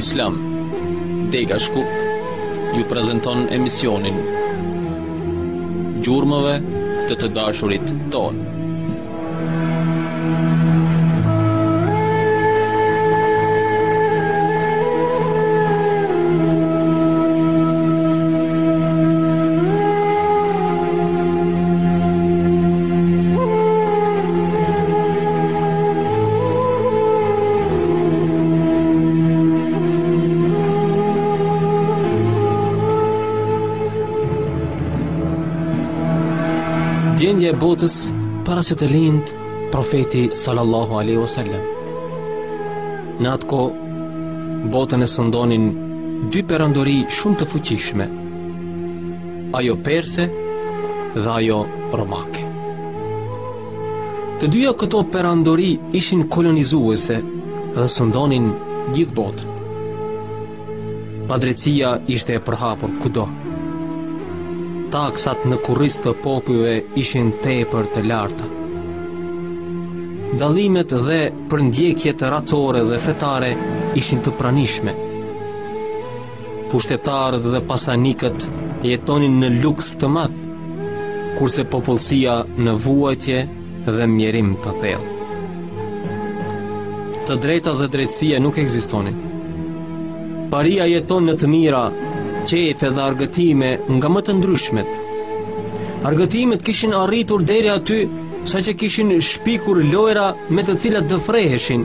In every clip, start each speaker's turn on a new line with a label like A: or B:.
A: Islam, Dega Shkup, ju prezanton emisionin Gjurmëve të dashurit tonë. Gjendja e botës para se të lind profeti sallallahu alaihi wasallam. Në atë kohë, botën e sëndonin dy perandori shumë të fuqishme, ajo perse dhe ajo romake. Të dyja këto perandori ishin kolonizuese dhe sëndonin gjithë botën. Padrejtia ishte e përhapur kudo. Taksat në kurriz të popujve ishin tepër të larta. Dallimet dhe përndjekjet racore dhe fetare ishin të pranishme. Pushtetarët dhe pasanikët jetonin në luks të madh, kurse popullsia në vuajtje dhe mjerim të thellë. Të drejta dhe drejtësia nuk ekzistonin. Paria jeton në të mira, qefe dhe argëtime nga më të ndryshmet. Argëtimet kishin arritur deri aty sa që kishin shpikur lojra me të cilat dëfreheshin,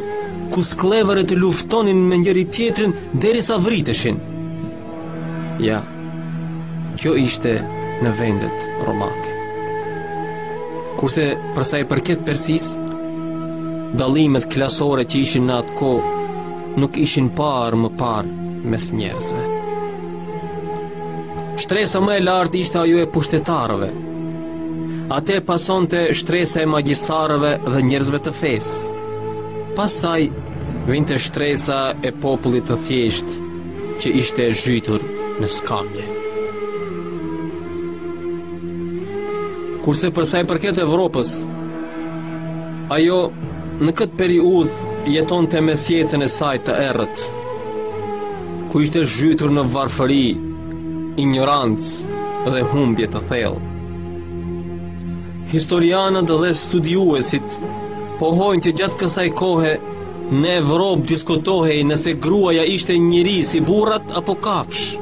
A: ku skleverët luftonin me njëri tjetrin derisa vriteshin. Ja, kjo ishte në vendet romake. Kurse përsa i përket Persisë, dallimet klasore që ishin në atë kohë nuk ishin parë më parë mes njerëzve. Shtresa më e lartë ishte ajo e pushtetarëve. Ate pasonte shtresa e magjistarëve dhe njerëzve të fesë. Pasaj vinte shtresa e popullit të thjesht që ishte zhytur në skamje. Kurse përsa i përket Evropës, ajo në këtë periudhë jetonte mes jetën e saj të errët, ku ishte zhytur në varfëri, ignorancë dhe humbje të thellë. Historianët dhe studiuesit pohojnë që gjatë kësaj kohe në Evropë diskutohej nëse gruaja ishte njeri si burrat apo kafsh.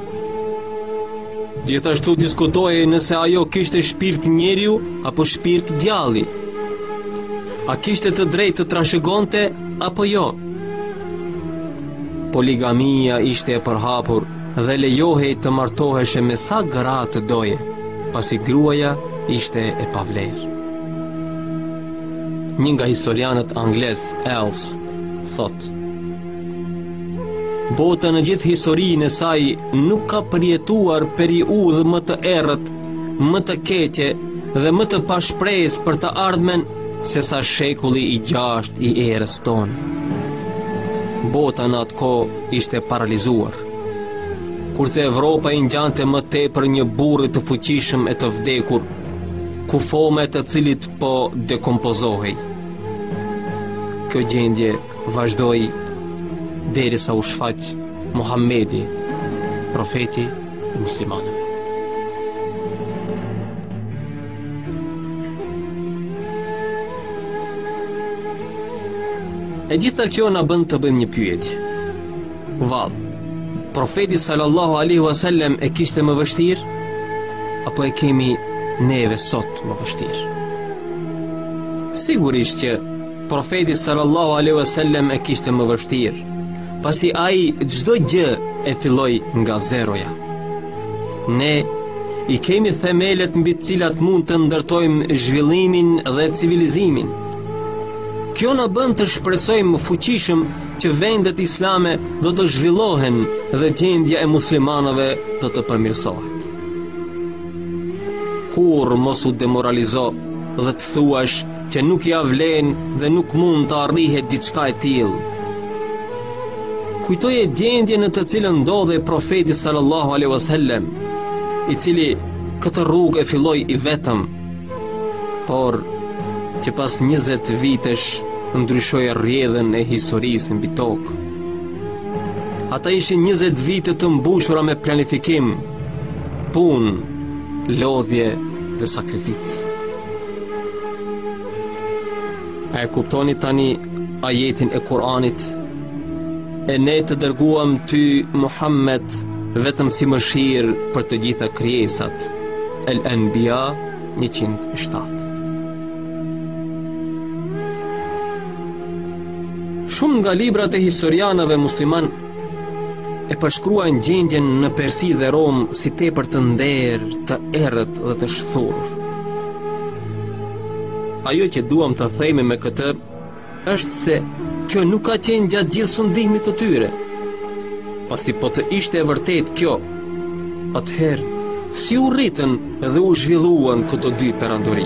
A: Gjithashtu diskutohej nëse ajo kishte shpirt njeriu apo shpirt djalli. A kishte të drejtë të trashëgonte apo jo? Poligamia ishte e përhapur dhe lejohej të martoheshe me sa gra të doje, pasi gruaja ishte e pavlerë. Një nga historianët anglez, Els, thot: bota në gjithë historinë e saj nuk ka përjetuar periudhë më të errët, më të keqe dhe më të pashpresë për të ardhmen se sa shekulli i 6 i erës tonë. Bota në atë kohë ishte paralizuar, kurse Evropa i ngjante më tepër një burrë të fuqishëm e të vdekur, ku foma e të cilit po dekompozohej. Kjo gjendje vazhdoi derisa u shfaq Muhamedi, profeti i muslimanëve. E gjitha kjo na bën të bëjmë një pyetje. Vallë, profeti sallallahu alaihi wasallam e kishte më vështirë apo e kemi neve sot më vështirë? Sigurisht që profeti sallallahu alaihi wasallam e kishte më vështirë, pasi ai çdo gjë e filloi nga zeroja. Ne i kemi themelet mbi të cilat mund të ndërtojmë zhvillimin dhe civilizimin. Kjo na bën të shpresojmë fuqishëm që vendet islame do të zhvillohen dhe gjendja e muslimanëve do të përmirësohet. Kur mos u demoralizo dhe të thuash që nuk ja vlen dhe nuk mund të arrihet diçka e tillë. Kujtoje gjendjen në të cilën ndodhej profeti sallallahu alaihi wasallam, i cili këtë rrugë e filloi i vetëm, por që pas 20 vitesh ndryshoi rrjedhën e historisë mbi tokë. Ata ishin 20 vite të mbushura me planifikim, punë, lodhje dhe sakrificë. A e kuptoni tani ajetin e Kur'anit? E ne të dërguam ty, Muhammed, vetëm si mëshirë për të gjitha krijesat. Al-Anbiya 107. Shumë nga librat e historianëve musliman e përshkruajnë gjendjen në Persi dhe Rom si tepër të nderë, të errët dhe të shthurur. Ajo që duam të themi me këtë është se kjo nuk ka qenë gjatë gjithë sundimit të tyre. Pasi po të ishte e vërtet kjo, atëherë si u rritën dhe u zhvilluan këto dy perandori.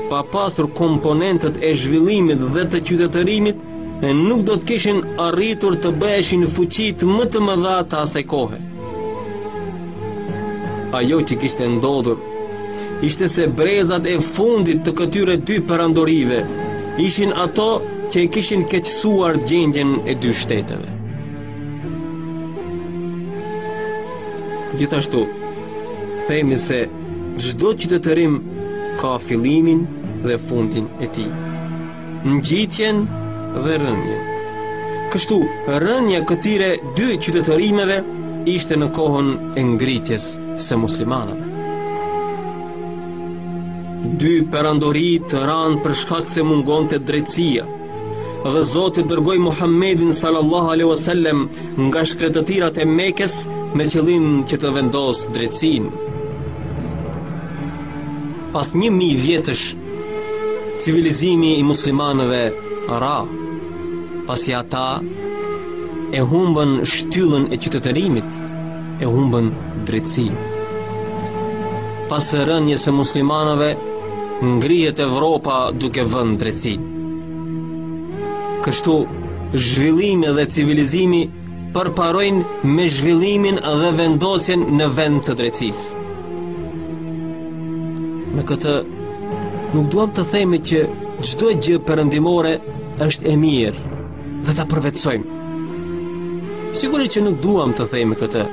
A: Pa pasur komponentët e zhvillimit dhe të qytetërimit, nuk do të kishin arritur të bëheshin fuqit më të mëdha të asaj kohe. Ajo që kishte ndodhur ishte se brezat e fundit të këtyre dy perandorive ishin ato që e kishin keqësuar gjendjen e dy shteteve. Gjithashtu, themi se çdo qytetërim ka fillimin dhe fundin e tij, ngjitjen dhe rënjen. Kështu, rënja këtyre dy qytetërimeve ishte në kohën e ngritjes së muslimanëve. Dy perandori të ranë për shkak se mungonte drejtësia, dhe Zoti dërgoi Muhammedin sallallahu alaihi wasallam nga shkretëtirat e Mekës me qëllim që të vendos drejtësinë. Pas 1000 vjetësh, civilizimi i muslimanëve ra, pasi ata e humbën shtyllën e qytetërimit, e humbën drejtësinë. Pas rënjes së muslimanëve, ngrihet Evropa duke vënë drejtësinë. Kështu, zhvillimi dhe civilizimi përparojnë me zhvillimin dhe vendosjen në vend të drejtësisë. Me këtë, nuk duam të themi që çdo gjë perëndimore është e mirë dhe ta përvetësojmë. Sigurisht që nuk duam të themi këtë.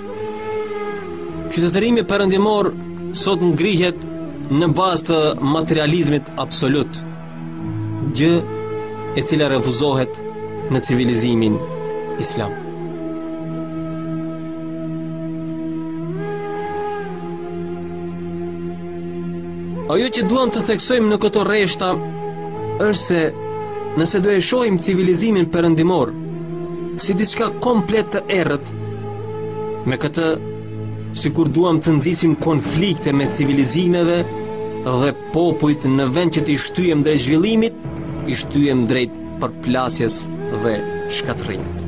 A: Qytetërimi perëndimor sot ngrihet në bazë të materializmit absolut, gjë e cila refuzohet në civilizimin islam. Ajo që duam të theksojmë në këto rreshta është se nëse do e shohim civilizimin perëndimor si diçka komplet të errët, me këtë sikur duam të nxisim konflikte mes civilizimeve dhe popujt në vend që t'i shtyjem drejt zhvillimit, i shtyjem drejt përplasjes dhe shkatërrimit.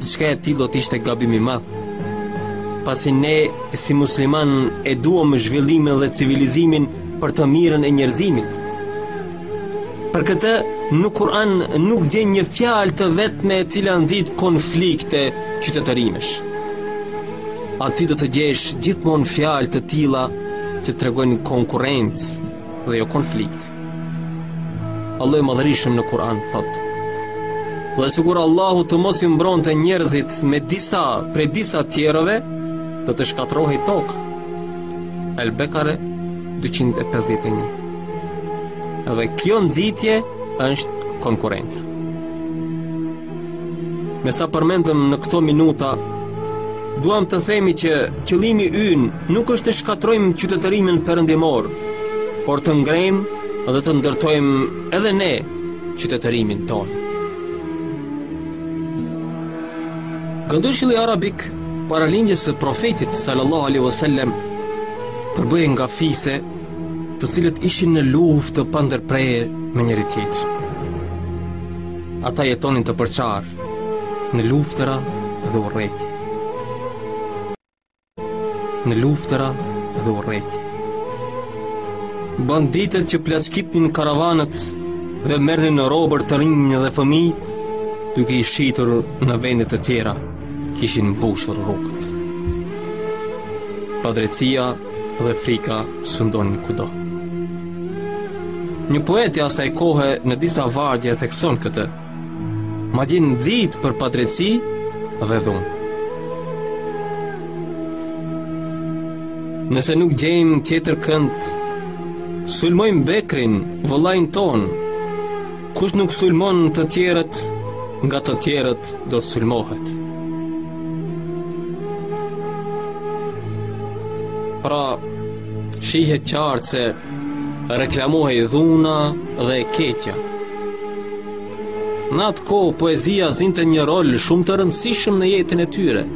A: Diçka e tillë do të ishte gabim i madh, pasi ne si musliman e duam zhvillimin dhe civilizimin për të mirën e njerëzimit. Për këtë, në Kur'an nuk gjen një fjalë të vetme e cila nxit konflikte qytetërimesh. Aty do të gjesh gjithmonë fjalë të tilla që tregojnë konkurrencë dhe jo konflikte. Allah i madhërisëm në Kur'an thotë: dhe sikur Allahu të mos i mbronte njerëzit me prej disa tjerëve, do të shkatërrohej tokë. Al-Bekare 251. Dhe kjo nxitje është konkurrencë. Me sa përmendëm në këto minuta, duam të themi që qëllimi ynë nuk është të shkatërrojmë qytetërimin perëndimor, por të ngrejmë dhe të ndërtojmë edhe ne qytetërimin tonë. Gëndëshilli arabik para lindjes së profetit sallallahu alaihi wasallam përbëhej nga fise, të cilët ishin në luftë të pandërprerë me njëri tjetrin. Ata jetonin të përçarë në luftëra dhe urrëti. Në luftëra dhe urrëti. Banditët që plaçkitnin karavanët dhe merrnin në robër të rinj dhe fëmijët, duke i shitur në vende të tjera, kishin mbushur rrugët. Padrejtia dhe frika sundonin kudo. Një poet i asaj kohe në disa vargje thekson këtë: madje nxit për padrejtësi dhe dhunë. Nëse nuk gjejmë tjetër kënd, sulmojmë Bekrin, vëllain ton. Kush nuk sulmon të tjerët, nga të tjerët do të sulmohet. Pra, shihet qartë se reklamohej dhuna dhe keqja. Në atë kohë, poezia zinte një rol shumë të rëndësishëm në jetën e tyre.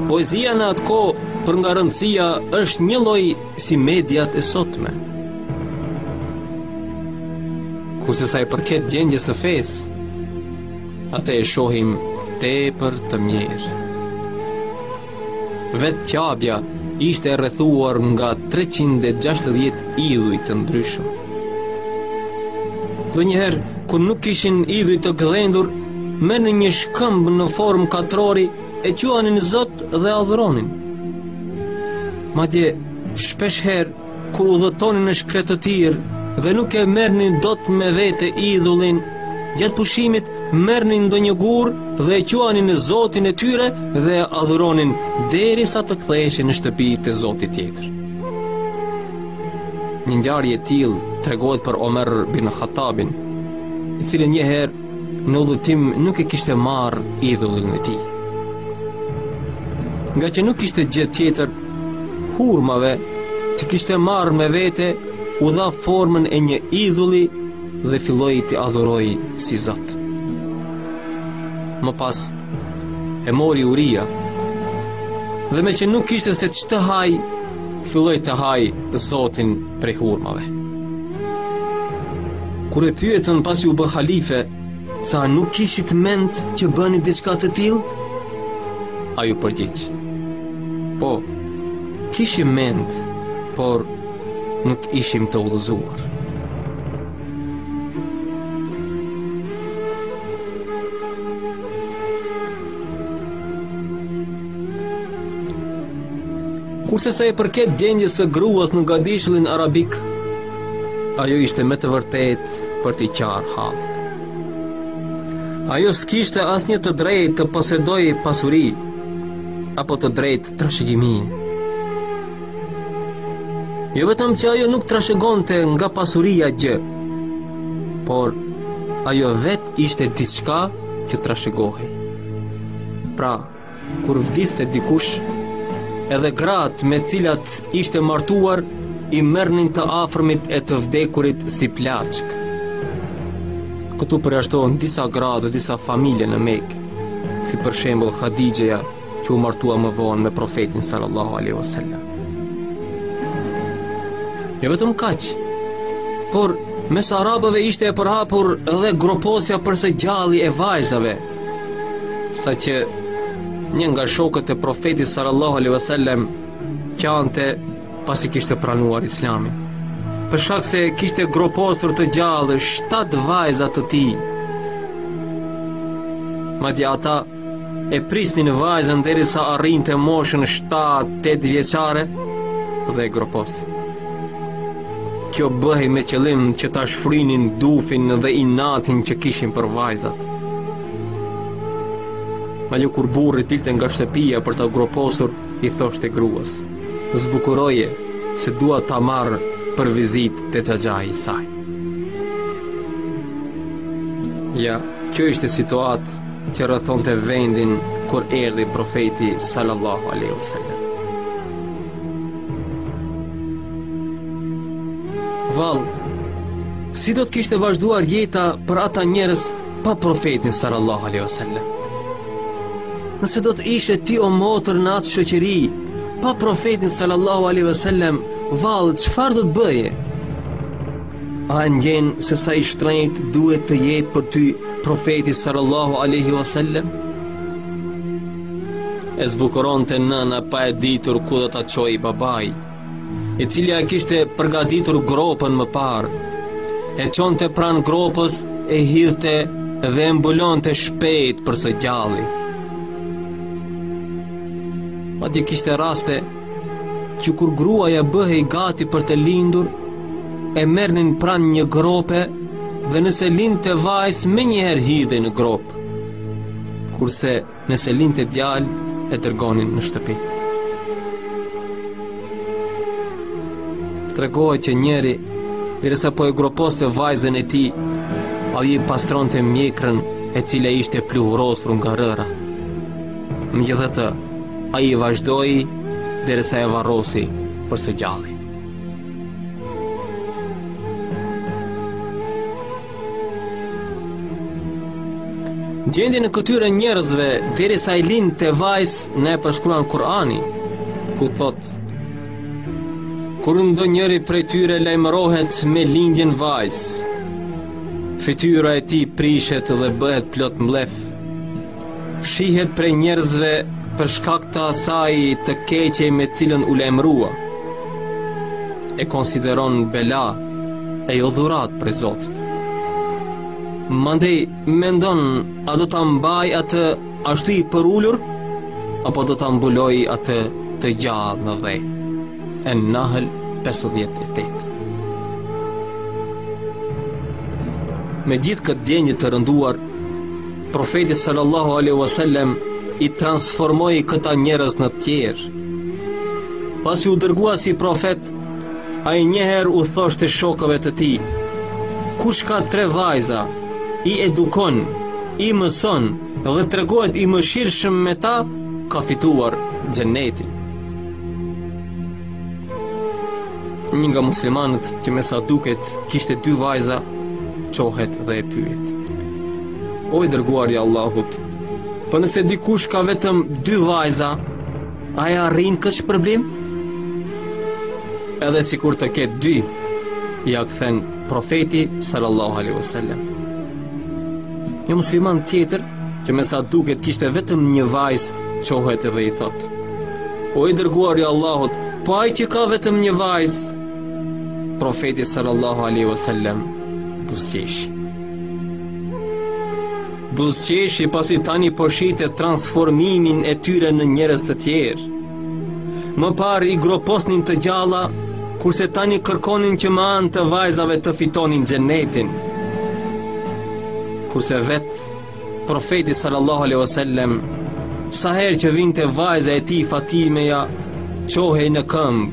A: Poezia në atë kohë, për nga rëndësia, është një lloj si mediat e sotme. Kurse sa i përket gjendjes së fesë, atë e shohim tepër të mirë. Vetë Qabja ishte e rrethuar nga 360 idhuj të ndryshëm. Donjëherë, kur nuk kishin idhuj të gëdhendur, merrnin një shkëmb në formë katrori, e quanin Zot dhe adhuronin. Madje shpesh herë, kur udhëtonin në shkretë të tirë dhe nuk e merrnin dot me vete idhullin, gjatë pushimit merrnin ndonjë gur dhe e quanin në Zotin e tyre dhe adhuronin derisa të ktheheshin në shtëpi të Zotit tjetër. Një ngjarje e tillë tregohet për Omer bin Khattabin, i cili një herë në udhëtim nuk e kishte marrë idhullin e tij. Nga që nuk kishte gjë tjetër, hurmave që kishte marrë me vete, u dha formën e një idhulli dhe filloi të adhuroj si Zot. Më pas e mori uria dhe me që nuk kishte se ç'të haj, filloi të haj Zotin prej hurmave. Kur e pyetën pasi u bë halife, sa nuk kishit mend që bëni diçka të tillë, ai u përgjigj: po, kishim mend, por nuk ishim të udhëzuar. Kurse sa i përket gjendjes së gruas në gadishëllin arabik, ajo ishte me të vërtet për t'i qarë hallit. Ajo s'kishte asnjë të drejtë të posedoj pasuri apo të drejtë trashëgimie. Jo vetëm që ajo nuk trashëgonte nga pasuria gjë, por ajo vet ishte diçka që trashëgohej. Pra, kur vdiste dikush, edhe gratë me cilat ishte martuar i merrnin të afërmit e të vdekurit si plaçk. Këtu përjashtohen disa gra dhe disa familje në Mekë, si për shembull Khadixheja, që u martua më vonë me profetin sallallahu alaihi wasallam. Jo vetëm kaq, por mes arabëve ishte e përhapur edhe groposja përse gjalli e vajzave, saqë një nga shokët e profetit sallallahu alaihi wasallam qante pasi kishte pranuar Islamin, për shkak se kishte groposur të gjallë 7 vajza të tij. Madje ata e prisnin vajzën derisa arrinte moshën 7-8 vjeçare dhe e gropostin. Kjo bëhej me qëllim që ta shfrynin dufin dhe inatin që kishin për vajzat. Madje kur burri dilte nga shtëpia për ta groposur, i thoshte gruas: "Zbukuroje, se dua ta marr për vizitë te xhaxhai i saj." Ja, kjo ishte situatë që rrethonte vendin kur erdhi profeti sallallahu alaihi wasallam. Vallë, si do të kishte vazhduar jeta për ata njerëz pa profetin sallallahu alaihi wasallam? Nëse do të ishe ti o motër në atë shoqëri pa profetin sallallahu alaihi wasallam, vallë, çfarë do të bëje? A ndjen se sa i shtrenjtë duhet të jetë për ty profeti sallallahu alaihi wasallam? E zbukuronte nëna pa e ditur ku do ta çojë babai, i cili a kishte përgatitur gropën më parë. E çonte pranë gropës, e hidhte dhe e mbulonte shpejt për së gjalli. Madje kishte raste që kur gruaja bëhej gati për të lindur, e merrnin pranë një grope dhe nëse lindte vajzë menjëherë hidhej në grop. kurse nëse linte djalë e dërgonin në shtëpi. Tregohet që njeri, derisa po e groposte vajzën e tij, ai i pastronte mjekrën e cila ishte pluhurosur nga rëra. Megjithatë, ai vazhdoi derisa e varrosi përse gjalli. Gjendjen e këtyre njerëzve derisa i lindte vajzë ne përshkruan Kur'ani, ku thotë: kur ndonjëri prej tyre lajmërohet me lindjen vajzë, fytyra e tij prishet dhe bëhet plot mblef. Fshihet prej njerëzve për shkak të asaj të keqe me cilën u lajmërua. E konsideron bela e jo dhurat prej Zotit. Mandej mendon, a do ta mbaj atë ashtu i përullur, apo do ta mbuloj atë të gjallë në dhej. An-Nahl 58. Me gjithë këtë djenjë të rënduar, profeti sallallahu alaihi wasallam i transformoi këta njerëz në tjerë. Pasi u dërgua si profet, ai njëherë u thoshte shokëve të tij: kush ka 3 vajza, i edukon, i mëson dhe tregohet i mëshirshëm me ta, ka fituar xhenetin. Një nga muslimanët që me sa duket kishte 2 vajza, qohet dhe e pyet: o i dërguari i Allahut, po nëse dikush ka vetëm 2 vajza, a e arrin këtë shpërblim? Edhe sikur të ketë 2, ja kthen profeti sallallahu alaihi wasallam. Një musliman tjetër që me sa duket kishte vetëm 1 vajzë, qohet dhe i thot: o i dërguari i Allahut, po ai që ka vetëm 1 vajzë? Profeti sallallahu alaihi wasallam buzqeshi pasi tani po shitet transformimin e tyre në njerëz të tjerë. Më parë i groposnin të gjalla, kurse tani kërkonin që me anë të vajzave të fitonin xhenetin. Kurse vetë profeti sallallahu alaihi wasallam, sa herë që vinte vajza e tij Fatimeja, qohej në këmbë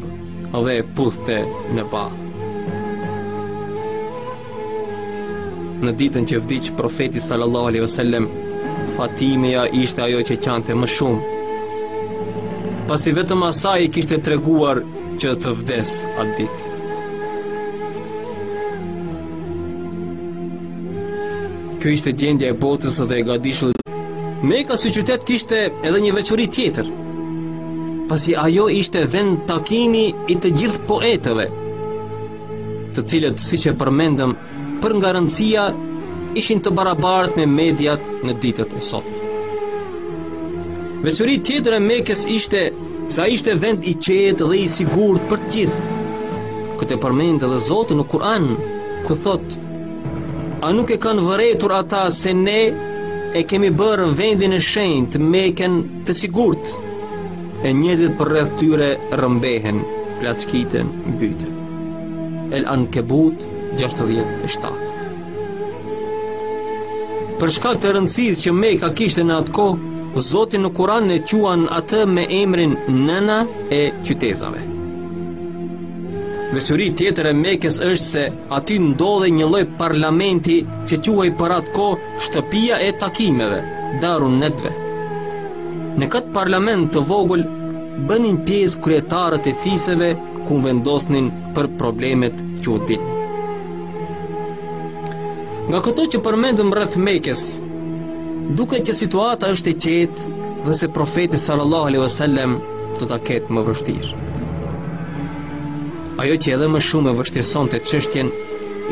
A: dhe puthte në bazë. Në ditën që vdiq profeti sallallahu alaihi wasallam, Fatimeja ishte ajo që qante më shumë, pasi vetëm asaj i kishte treguar që të vdes atë ditë. Kjo ishte gjendja e botës dhe e gadishullit. Mekka si qytet kishte edhe një veçori tjetër, pasi ajo ishte vend takimi i të gjithë poetëve, të cilët, siç e përmendëm, për nga rëndësia ishin të barabartë me mediat në ditët e sotme. Veçori tjetër e Mekës ishte sa ishte vend i qetë dhe i sigurt për të gjithë. Këtë e përmend edhe Zoti në Kur'an, ku thot: a nuk e kanë vëretur ata se ne e kemi bërë vendin e shenjtë Mekën të sigurt, e njerëzit përreth tyre rrëmbehen, plaçkiten, mbyten. El-Ankebut 67. Për shkak të rëndësisë që Mekka kishte në atë kohë, Zoti në Kur'an e quan atë me emrin nëna e qytetave. Veçori tjetër e Mekës është se aty ndodhe një lloj parlamenti që quhej për atë kohë shtëpia e takimeve, Darun Nedve. Në këtë parlament të vogël bënin pjesë kryetarët e fiseve ku vendosnin për problemet që u dinë. Nga këto që përmendëm rreth Mekës, duket që situata është e qetë dhe se profeti sallallahu alaihi wasallam do ta ketë më vështirë. Ajo që edhe më shumë e vështirësonte çështjen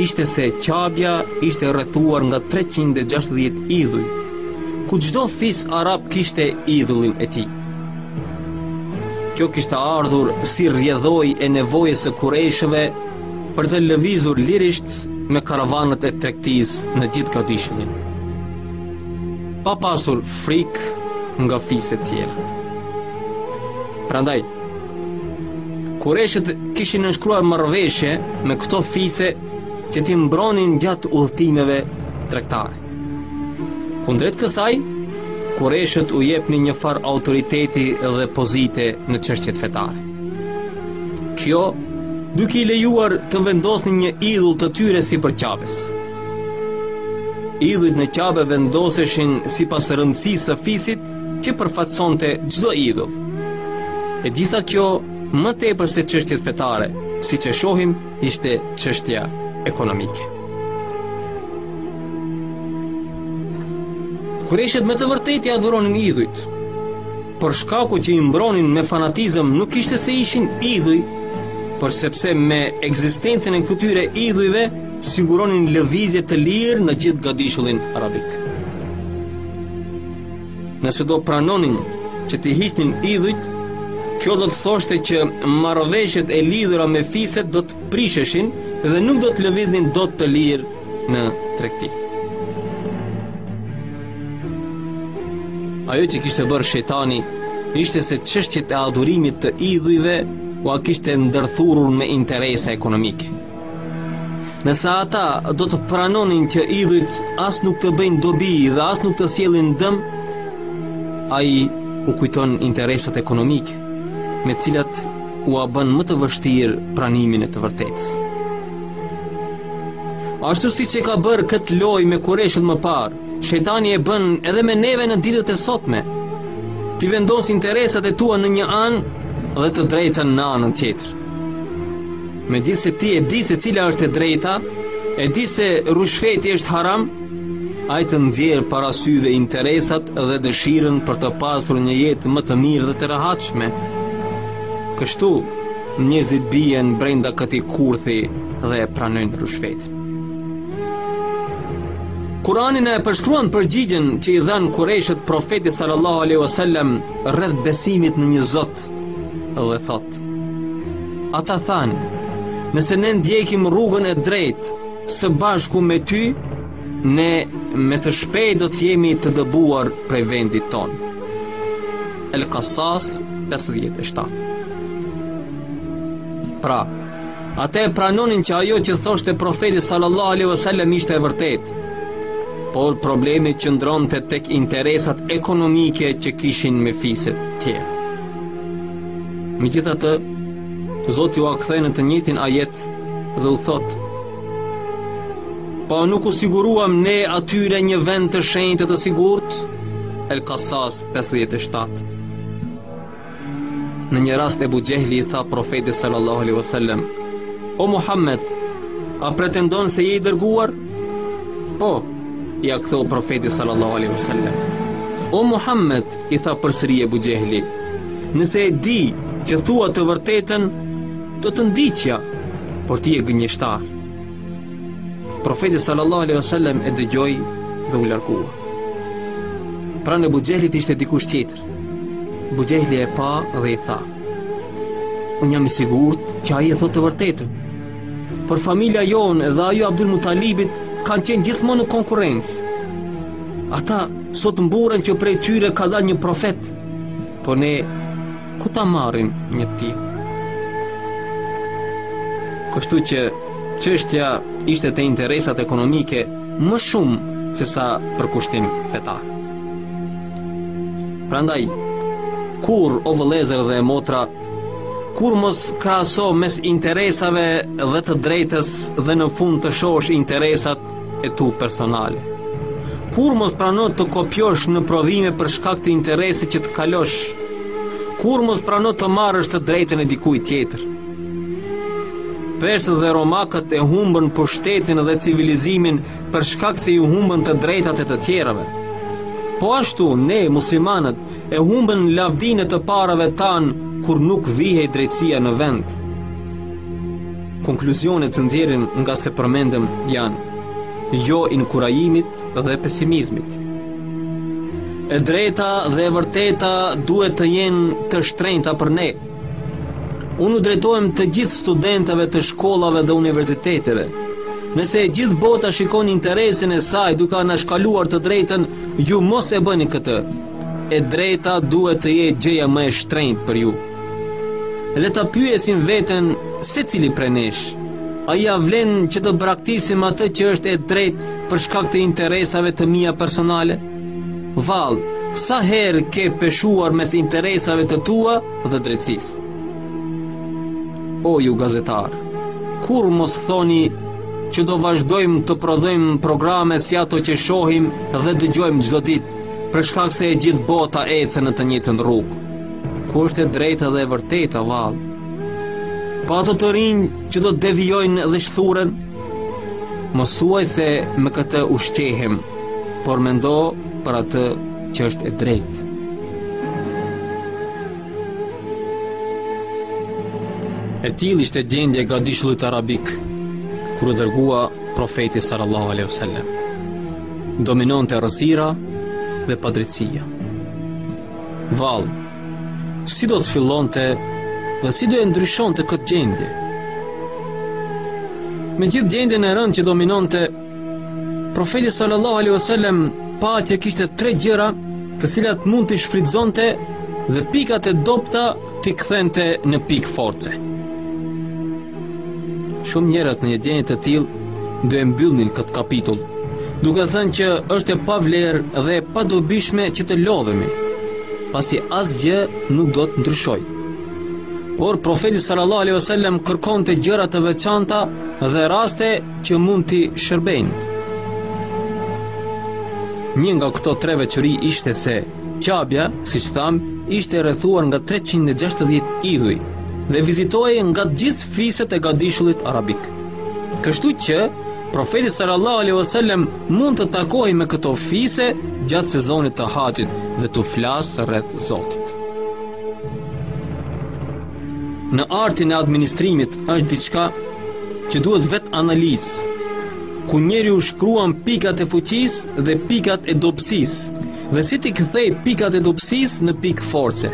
A: ishte se Qabja ishte rrethuar nga 360 idhuj, ku çdo fis arab kishte idhullin e tij. Kjo kishte ardhur si rrjedhojë e nevojës së kurejshëve për të lëvizur lirisht me karavanët e tregtisë në gjithë gadishullin, pa pasur frikë nga fiset tjera. Prandaj, kurejshët kishin nënshkruar marrëveshje me këto fise që t'i mbronin gjatë udhëtimeve tregtare. Kundrejt kësaj, Kureshët u jepni një far autoriteti dhe pozite në çështjet fetare. Kjo duke I lejuar të vendosni një idhull të tyre si për Qabes. Idhujt në Qabe vendoseshin sipas rëndësisë së fisit që përfaqësonte çdo idhull. E gjitha kjo më tepër se çështjet fetare, siç e shohim, ishte çështja ekonomike. Kureshët me të vërtetë I adhuronin idhujt. Por shkaku që I mbronin me fanatizëm nuk ishte se ishin idhuj, por sepse me ekzistencën e këtyre idhujve siguronin lëvizje të lirë në gjithë gadishullin arabik. Nëse do pranonin që t'i hiqnin idhujt, kjo do të thoshte që marrëveshjet e lidhura me fiset do të prisheshin dhe nuk do të lëviznin dot të lirë në tregti. Ajo që kishte bërë shejtani ishte se çështjet e adhurimit të idhujve u kishte ndërthurur me interesa ekonomike. Nëse ata do të pranonin që idhujt as nuk të bëjnë dobi dhe as nuk të sjellin dëm, ai u kujton interesat ekonomike, me të cilat u bën më të vështirë pranimin e të vërtetës. Ashtu siç e ka bërë këtë lojë me Kureshët më parë, shejtani e bën edhe me neve në ditët e sotme. Ti vendos interesat e tua në një anë dhe të drejtën në anën tjetër. Megjithse ti e di se cila është e drejta, e di se rushfeti është haram, ai të nxjerr para syve interesat dhe dëshirën për të pasur një jetë më të mirë dhe të rehatshme. Kështu, njerëzit bien brenda këtij kurthi dhe e pranojnë rushfetin. Kurani na e përshkruan përgjigjen që I dhan Kureshët profetit sallallahu alaihi wasallam rreth besimit në një Zot dhe thot: ata thanë, nëse ne ndjekim rrugën e drejtë së bashku me ty, ne me të shpejt do të jemi të dëbuar prej vendit ton. El-Qasas 57. Pra, ata e pranonin që ajo që thoshte profeti sallallahu alaihi wasallam ishte e vërtetë, por problemi qëndronte tek interesat ekonomike që kishin me fiset tjera. Megjithatë, Zoti u kthej në të njëjtin ajet dhe u thot: po nuk u siguruam ne atyre një vend të shenjtë të sigurt? El-Qasas 57. Në një rast Ebu Gjehli I tha profetit sallallahu alaihi wasallam: o Muhammed, a pretendon se je I dërguar? Po, ja ktheu profeti sallallahu alaihi wasallam. O Muhammed, I tha përsëri Ebu Gjehli, nëse e di që thua të vërtetën, do të ndiqja, por ti je gënjeshtar. Profeti sallallahu alaihi wasallam e dëgjoi dhe u largua. Pranë Ebu Gjehlit ishte dikush tjetër. Ebu Gjehli e pa dhe I tha: unë jam I sigurt që ai e thot të vërtetën. Por familja jonë dhe ajo Abdul Mutalibit kanë qenë gjithmonë në konkurrencë. Ata sot mburen që prej tyre ka dalë një profet, po ne ku ta marrim një të tillë? Kështu që çështja ishte te interesat ekonomike më shumë se sa për kushtim fetar. Prandaj, kur o vëllezër dhe motra, kur mos krahaso mes interesave dhe të drejtës dhe në fund të shohësh interesat e tu personale. Kur mos prano të kopjosh në provime për shkak të interesit që të kalosh. Kur mos prano të marrësh të drejtën e dikujt tjetër. Persët dhe romakët e humbën pushtetin dhe civilizimin për shkak se ju humbën të drejtat e të tjerave. Po ashtu ne muslimanët e humbën lavdinë të parave tanë kur nuk vihej drejtësia në vend. Konkluzionet që nxjerrin nga se përmendëm janë: jo inkurajimit dhe pesimizmit. E drejta dhe e vërteta duhet të jenë të shtrenjta për ne. Unë u drejtohem të gjithë studentëve të shkollave dhe universiteteve. Nëse e gjithë bota shikon interesin e saj duke anashkaluar të drejtën, ju mos e bëni këtë. E drejta duhet të jetë gjëja më e shtrenjtë për ju. Le ta pyesim veten secili prej nesh: a ja vlen që të braktisim atë që është e drejtë për shkak të interesave të mia personale? Vallë, sa herë ke peshuar mes interesave të tua dhe drejtësisë. O ju gazetar, kur mos thoni që do vazhdojmë të prodhojmë programe si ato që shohim dhe dëgjojmë çdo ditë, për shkak se e gjithë bota ecën në të njëjtën rrugë. Ku është e drejta dhe e vërteta, vallë? Pa ato të rinj që do të devijojnë dhe shthuren? Mos thuaj se me këtë ushqehem, por mendo për atë që është e drejtë. E tillë ishte gjendja e gadishullit arabik kur u dërgua profeti sallallahu alaihi wasallam. Dominonte errësira dhe padrejtësia. Vallë, si do të fillonte dhe si do e ndryshonte këtë gjendje? Me gjithë gjendjen e rëndë që dominonte, profeti sallallahu alaihi wasallam pa që kishte 3 gjëra të cilat mund të shfrytëzonte dhe pikat e dobta t'i kthente në pikë force. Shumë njerëz në një gjendje të tillë do e mbyllnin këtë kapitull, duke thënë që është e pavlerë dhe e padobishme që të lodhemi, pasi asgjë nuk do të ndryshojë. Por profeti sallallahu alaihi wasallam kërkonte gjëra të veçanta dhe raste që mund t'i shërbejnë. Një nga këto 3 veçori ishte se Qabja, siç tham, ishte rrethuar nga 360 idhuj dhe vizitohej nga të gjithë fiset e gadishullit arabik. Kështu që profeti sallallahu alaihi wasallam mund të takohej me këto fise gjatë sezonit të haxhit dhe të flasë rreth Zotit. Në artin e administrimit është diçka që duhet vetë analizë, ku njeriu shkruan pikat e fuqisë dhe pikat e dobësisë, dhe si t'i kthej pikat e dobësisë në pikë force.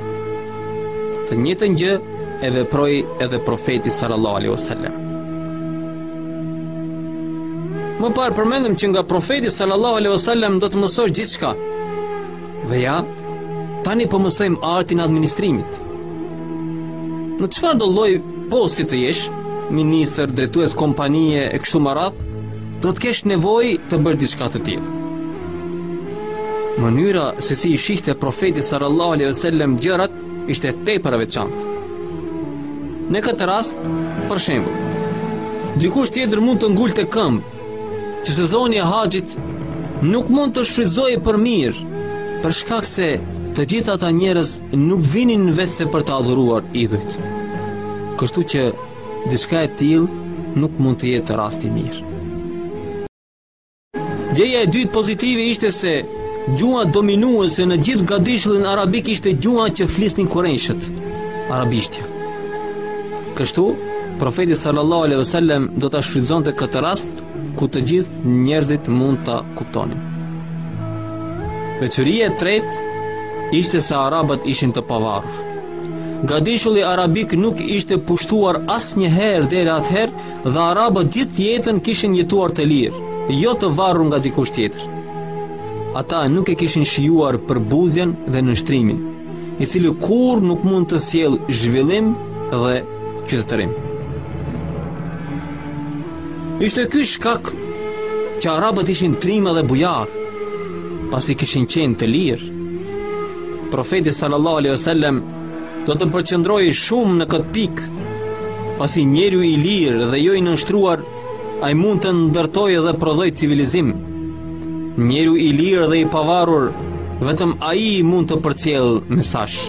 A: Të njëjtën gjë e veproi edhe profeti sallallahu alaihi wasallam. Më parë përmendëm që nga profeti sallallahu alaihi wasallam do të mësosh gjithçka. Dhe ja, tani po mësojmë artin e administrimit. Në çfarë do lloj posti të jesh, ministër, drejtues kompanie e kështu me radhë, do të kesh nevojë të bësh diçka të tillë. Mënyra se si I shihte profeti sallallahu alaihi wasallam gjërat ishte tepër e veçantë. Në këtë rast, për shembull, dikush tjetër mund të ngulte këmbë që sezoni e haxhit nuk mund të shfrytëzojë për mirë, për shkak se të gjithë ata njerëz nuk vinin vetëm për të adhuruar idhujt. Kështu që diçka e tillë nuk mund të jetë rasti i mirë. Gjëja e dytë pozitive ishte se gjuha dominuese në gjithë gadishullin arabik ishte gjuha që flisnin kurajshët, arabishtja. Kështu, profeti sallallahu alaihi wasallam do ta shfrytëzonte këtë rast ku të gjithë njerëzit mund ta kuptonin. Veçoria e tretë ishte se arabët ishin të pavarur. Gadishulli arabik nuk ishte pushtuar asnjëherë deri atëherë dhe arabët gjithë jetën kishin jetuar të lirë, jo të varur nga dikush tjetër. Ata nuk e kishin shijuar përbuzjen dhe nënshtrimin, I cili kur nuk mund të sjellë zhvillim dhe qytetërim. Ishte ky shkak që arabët ishin trima dhe bujar, pasi kishin qenë të lirë. Profeti sallallahu alaihi wasallam do të përqendrojë shumë në këtë pikë, pasi njeriu I lirë dhe jo I nënshtruar, ai mund të ndërtojë dhe prodhojë civilizim. Njeriu I lirë dhe I pavarur, vetëm ai mund të përcjellë mesazh.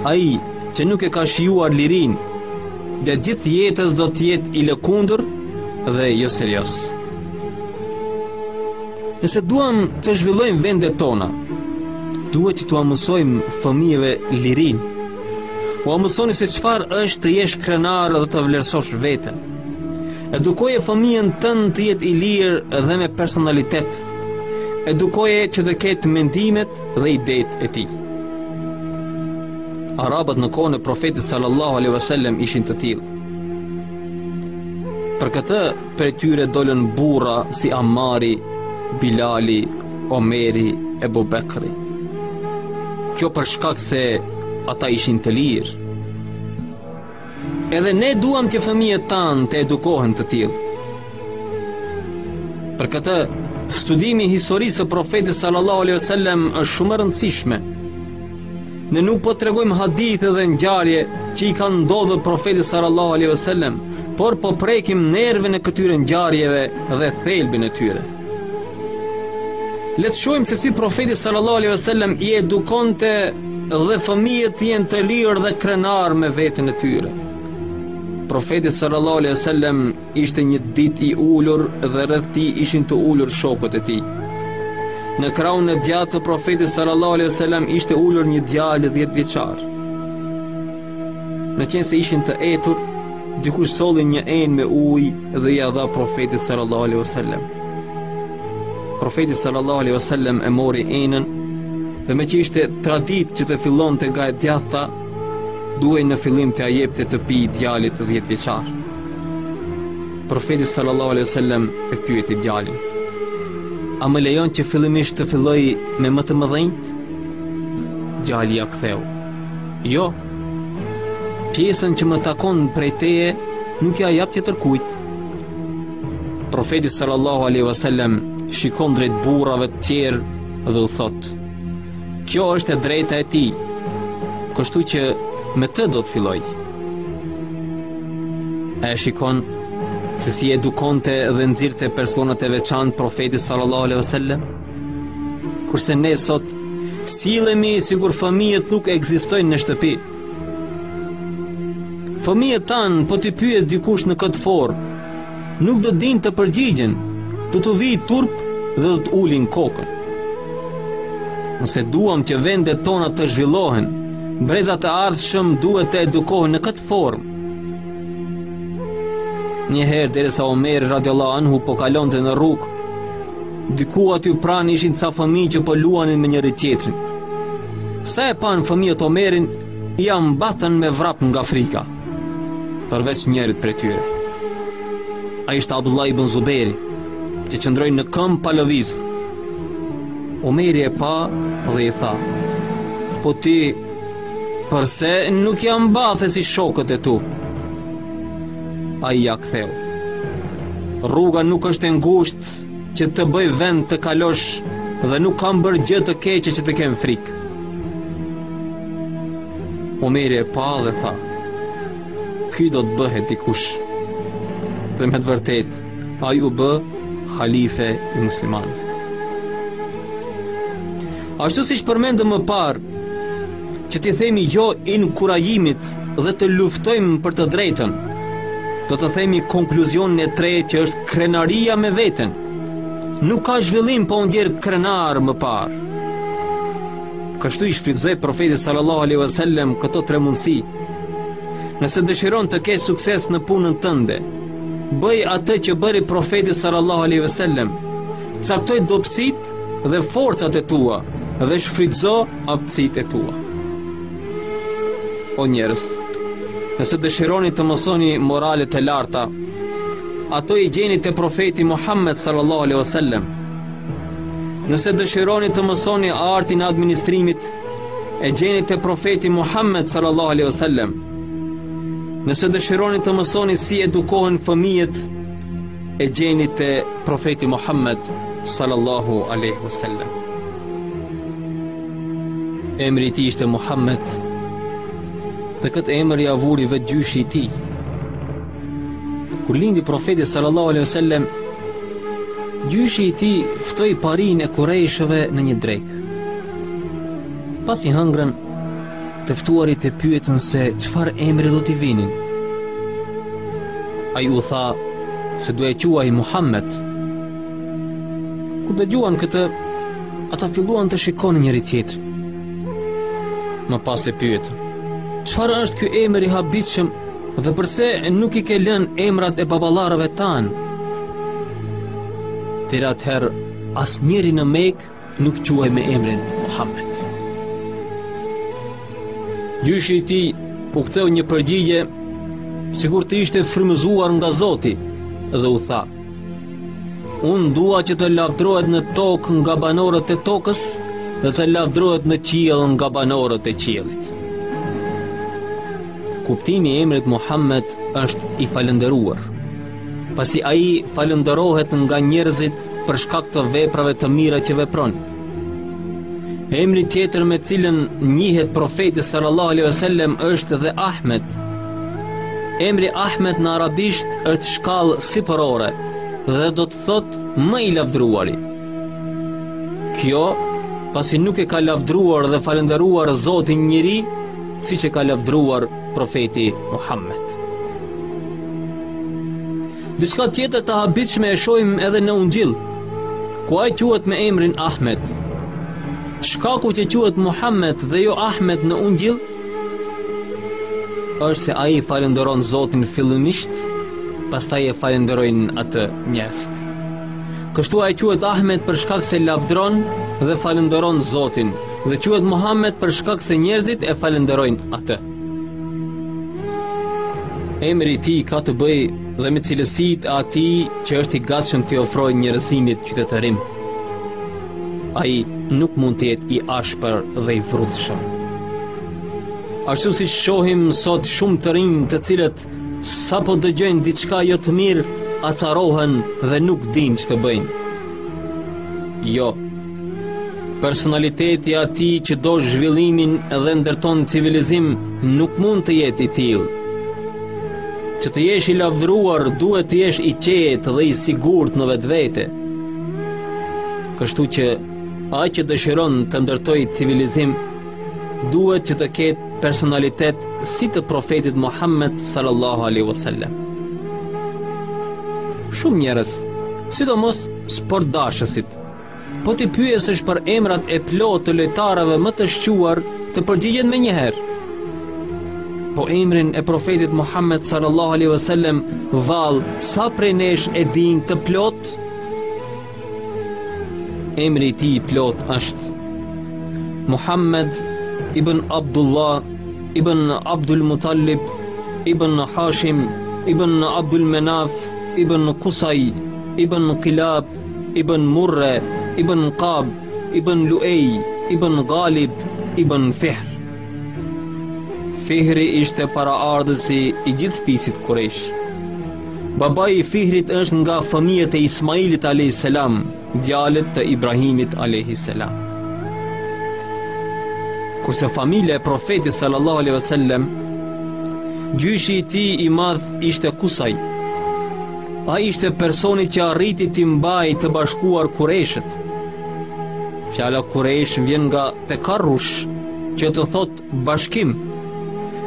A: Ai që nuk e ka shijuar lirin, dhe gjithë jetës do të jetë I lëkundur dhe jo serios. Nëse duam të zhvillojmë vendet tona, duhet që t'u mësojmë fëmijëve lirin. U mësoni se çfarë është të jesh krenar dhe të vlerësosh veten. Edukoje fëmijën tënd të jetë I lirë dhe me personalitet. Edukoje që të ketë mendimet dhe idetë e tij. Arabët në kohën e profetit sallallahu alaihi wasallam ishin të tillë. Për këtë për tyre dolën burra si Ammari, Bilali, Omeri, Ebu Bekri. Kjo për shkak se ata ishin të lirë. Edhe ne duam që fëmijët tanë të edukohen të tillë. Për këtë studimi i historisë së profetit sallallahu alaihi wasallam është shumë e rëndësishme. Ne nuk po tregojmë hadithe dhe ngjarje që i kanë ndodhur profetit sallallahu alaihi wasallam, por po prekim nervin e këtyre ngjarjeve dhe thelbin e tyre. Le të shohim se si profeti sallallahu alaihi wasallam i edukonte dhe fëmijët jenë të lirë dhe krenar me veten e tyre. Profeti sallallahu alaihi wasallam ishte një ditë i ulur dhe rreth tij ishin të ulur shokët e tij. Në krahun e djathtë të profetit sallallahu alaihi wasallam ishte ulur një djalë 10 vjeçar. Në qenë se ishin të etur, dikush solli një enë me ujë dhe ia dha profetit sallallahu alaihi wasallam. Profeti sallallahu alaihi wasallam e mori enën dhe me që ishte tradit që të fillonte nga e djathta, duhej në fillim të jepte të pi djalit 10 vjeçar. Profeti sallallahu alaihi wasallam e pyeti djalin: "A më lejon që fillimisht të filloj me më të mëdhenjt?" Djali ja ktheu: "Jo. Pjesën që më takon prej teje nuk ja jap tjetër kujt." Profeti sallallahu alaihi wasallam shikon drejt burrave të tjerë dhe u thot: "Kjo është e drejta e tij, kështu që me të do të filloj." E shikon se si edukonte dhe nxirrte personat e veçantë profetit sallallahu alaihi wasallam. Kurse ne sot sillemi sikur fëmijët nuk ekzistojnë në shtëpi. Fëmijët tanë po t'i pyes dikush në këtë formë, nuk do din të përgjigjen, do të vijë turp dhe do të ulin kokën. Nëse duam që vendet tona të zhvillohen, brezat e ardhshëm duhet të edukohen në këtë formë. Njëherë derisa Omer radiallahu anhu po kalonte në rrugë, diku aty pranë ishin ca fëmijë që po luanin me njëri tjetrin. Sa e pan fëmijët Omerin, ja mbatën me vrap nga frika, përveç njërit prej tyre. Ai ishte Abdullah ibn Zuberi, që qëndroi në këmbë pa lëvizur. Omeri e pa dhe i tha: "Po ti, përse nuk jam mbathe si shokët e tu?" Ai ja ktheu: "Rruga nuk është e ngushtë që të bëj vend të kalosh dhe nuk kam bërë gjë të keqe që të kem frikë." Omeri e pa dhe tha: "Ky do të bëhet dikush." Dhe me të vërtet, ai u bë khalife i muslimanëve. Ashtu siç përmendëm më parë, që t'i themi jo inkurajimit dhe të luftojmë për të drejtën, do të themi konkluzionin e tretë që është krenaria me veten. Nuk ka zhvillim pa u ndjerë krenar më parë. Kështu i shfrytëzoi profeti sallallahu alaihi wasallam këto tre mundësi. Nëse dëshiron të kesh sukses në punën tënde, bëj atë që bëri profeti sallallahu alaihi wasallam. Caktoj dobësitë dhe forcat e tua dhe shfrytëzo aftësitë e tua. O njerëz, nëse dëshironi të mësoni moralet e larta, ato i gjeni te profeti Muhammed sallallahu alaihi wasallam. Nëse dëshironi të mësoni artin e administrimit, e gjeni te profeti Muhammed sallallahu alaihi wasallam. Nëse dëshironi të mësoni si edukohen fëmijët, e gjeni te profeti Muhammed sallallahu alaihi wasallam. Emri i tij ishte Muhammed, dhe këtë emër ja vuri vetë gjyshi i tij. Kur lindi profeti sallallahu alaihi wasallam, gjyshi i tij ftoi parinë e Kurejshëve në një drekë. Pasi hëngrën, të ftuarit e pyetën se çfarë emri do t'i vinin. Ai u tha se do e quaj Muhammed. Kur dëgjuan këtë, ata filluan të shikonin njëri tjetrin. Më pas e pyetën: "Çfarë është ky emër i habitshëm dhe përse nuk i ke lënë emrat e baballarëve tanë?" Deri atëherë asnjëri në Mekë nuk quaj me emrin Muhammed. Gjyshi i tij u ktheu një përgjigje sikur të ishte frymëzuar nga Zoti dhe u tha: "Unë dua që të lavdrohet në tokë nga banorët e tokës dhe të lavdrohet në qiell nga banorët e qiellit." Kuptimi i emrit Muhammed është i falënderuar, pasi ai falënderohet nga njerëzit për shkak të veprave të mira që vepron. Emri tjetër me cilën njihet profeti sallallahu alaihi wasallam është dhe Ahmed. Emri Ahmed në arabisht është shkallë sipërore dhe do të thotë më i lavdruari. Kjo pasi nuk e ka lavdruar dhe falendëruar Zotin njëri, siç e ka lavdruar profeti Muhammed. Diçka tjetër të habitshme e shohim edhe në Ungjil, ku ai quhet me emrin Ahmed. Shkaku që quhet Muhammed dhe jo Ahmed në Ungjil është se ai falenderon Zotin fillimisht, pastaj e falenderojnë atë njerëzit. Kështu ai quhet Ahmed për shkak se lavdron dhe falenderon Zotin, dhe quhet Muhammed për shkak se njerëzit e falenderojnë atë. Emri i tij ka të bëjë dhe me cilësitë e atij që është i gatshëm të ofrojë njerëzimit qytetërim. Ai nuk mund të jetë i ashpër dhe i vrrullshëm. Ashtu si shohim sot shumë të rinj të cilët sapo dëgjojnë diçka jo të mirë, acarohen dhe nuk dinë ç'të bëjnë. Jo. Personaliteti i atij që do zhvillimin dhe ndërton civilizim nuk mund të jetë i tillë. Që të jesh i lavdëruar duhet të jesh i qetë dhe i sigurt në vetvete. Kështu që ai që dëshiron të ndërtojë civilizim duhet që të ketë personalitet si të profetit Muhammed sallallahu alaihi wasallam. Shumë njerëz, sidomos sportdashësit, po ti pyesësh për emrat e plotë të lojtarëve më të shquar, të përgjigjen me njëherë. Po emrin e profetit Muhammed sallallahu alaihi wasallam vallë sa prej nesh e din të plot? Emri i tij plot është Muhammed ibn Abdullah ibn Abdul Muttalib ibn Hashim ibn Abdul Manaf ibn Qusay ibn Qilab ibn Murre ibn Qab ibn Luay ibn Ghalib ibn Fihr. Fihri ishte paraardhësi i gjithë fisit Quraysh. Babai i Fihrit është nga fëmijët e Ismailit a.s., djalët të Ibrahimit a.s. Kurse familja e profetit sallallahu alaihi wasallam, gjyshi i tij i madh ishte Qusay. Ai ishte personi që arriti të mbajë të bashkuar Qurayshët. Fjala Quraysh vjen nga tekarrush, që të thot bashkim.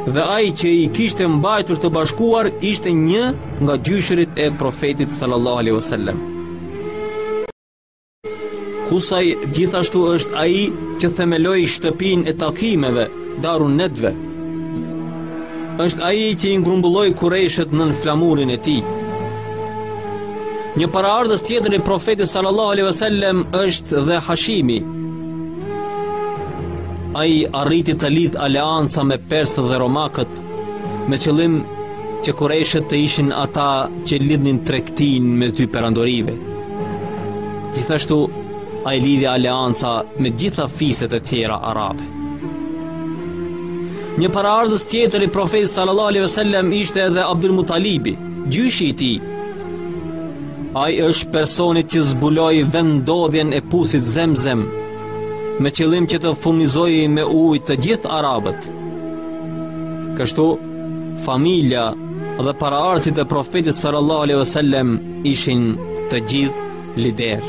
A: Dhe ai që i kishte mbajtur të bashkuar ishte një nga gjyshërit e profetit sallallahu alaihi wasallam. Qusay gjithashtu është ai që themeloi shtëpinë e takimeve, Darun Nedve. Është ai që i ngrumbëlloi Qurayshët nën flamurin e tij. Një paraardhës tjetër i profetit sallallahu alaihi wasallam është dhe Hashimi. Ai arriti të lidh aleanca me persët dhe romakët, me qëllim që Qurayshët të ishin ata që lidhnin tregtinë mes dy perandorive. Gjithashtu ai lidhi aleanca me gjitha fiset e tjera arabe. Një paraardhës tjetër i profetit sallallahu alaihi wasallam ishte edhe Abdul Muttalibi, gjyshi i tij. Ai është personi që zbuloi vendodhjen e pusit Zemzem, me qëllim që të furnizojë me ujë të gjithë arabët. Kështu, familja dhe paraardhësit e profetit sallallahu alaihi wasallam ishin të gjithë lider.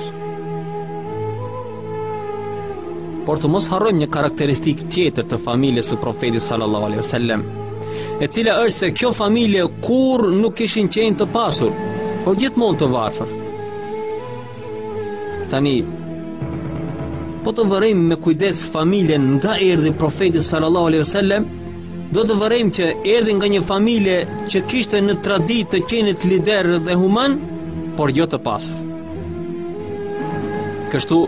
A: Por të mos harrojmë një karakteristikë tjetër të familjes së profetit sallallahu alaihi wasallam, e cila është se kjo familje kurrë nuk kishin qenë të pasur, por gjithmonë të varfër. Tani, po të vërejmë me kujdes familjen nga erdhi profetit sallallahu alaihi wasallam, do të vërejmë që erdhi nga një familje që kishte në traditë të qenit lider dhe human, por jo të pasur. Kështu,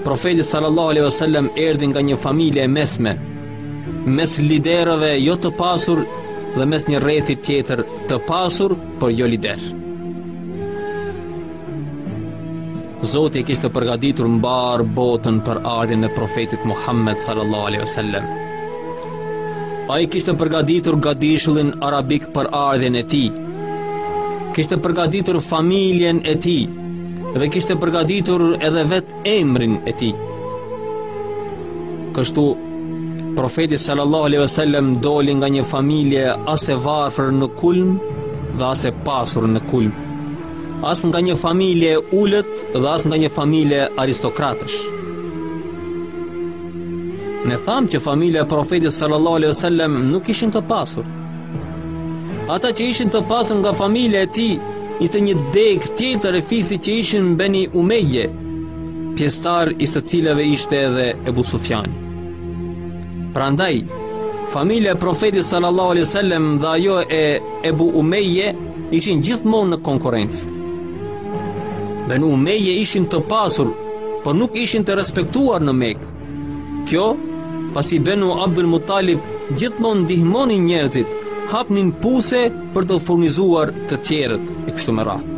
A: profeti sallallahu alaihi wasallam erdhi nga një familje e mesme, mes liderëve jo të pasur dhe mes një rrethi tjetër të pasur, por jo lider. Zoti e kishte përgatitur mbar botën për ardhin e profetit Muhammed sallallahu alaihi wasallam. Ai kishte përgatitur gadishullin arabik për ardhin e tij. Kishte përgatitur familjen e tij dhe kishte përgatitur edhe vetë emrin e tij. Kështu profeti sallallahu alaihi wasallam doli nga një familje as e varfër në kulm dhe as e pasur në kulm, as nga një familje ulët dhe as nga një familje aristokratësh. Ne thamë që familja e profetit sallallahu alaihi wasallam nuk ishin të pasur. Ata që ishin të pasur nga familja e tij ishte një deg tjetër e fisit që ishin Beni Umeje, pjesëtar i së cilave ishte edhe Ebu Sufjani. Prandaj, familja e profetit sallallahu alaihi wasallam dhe ajo e Ebu Umeje ishin gjithmonë në konkurrencë. Beni Umeje ishin të pasur, por nuk ishin të respektuar në Mekë. Kjo, pasi Benu Abdul Muttalib gjithmonë ndihmonin njerëzit, hapnin puse për të furnizuar të tjerët e kështu me radhë.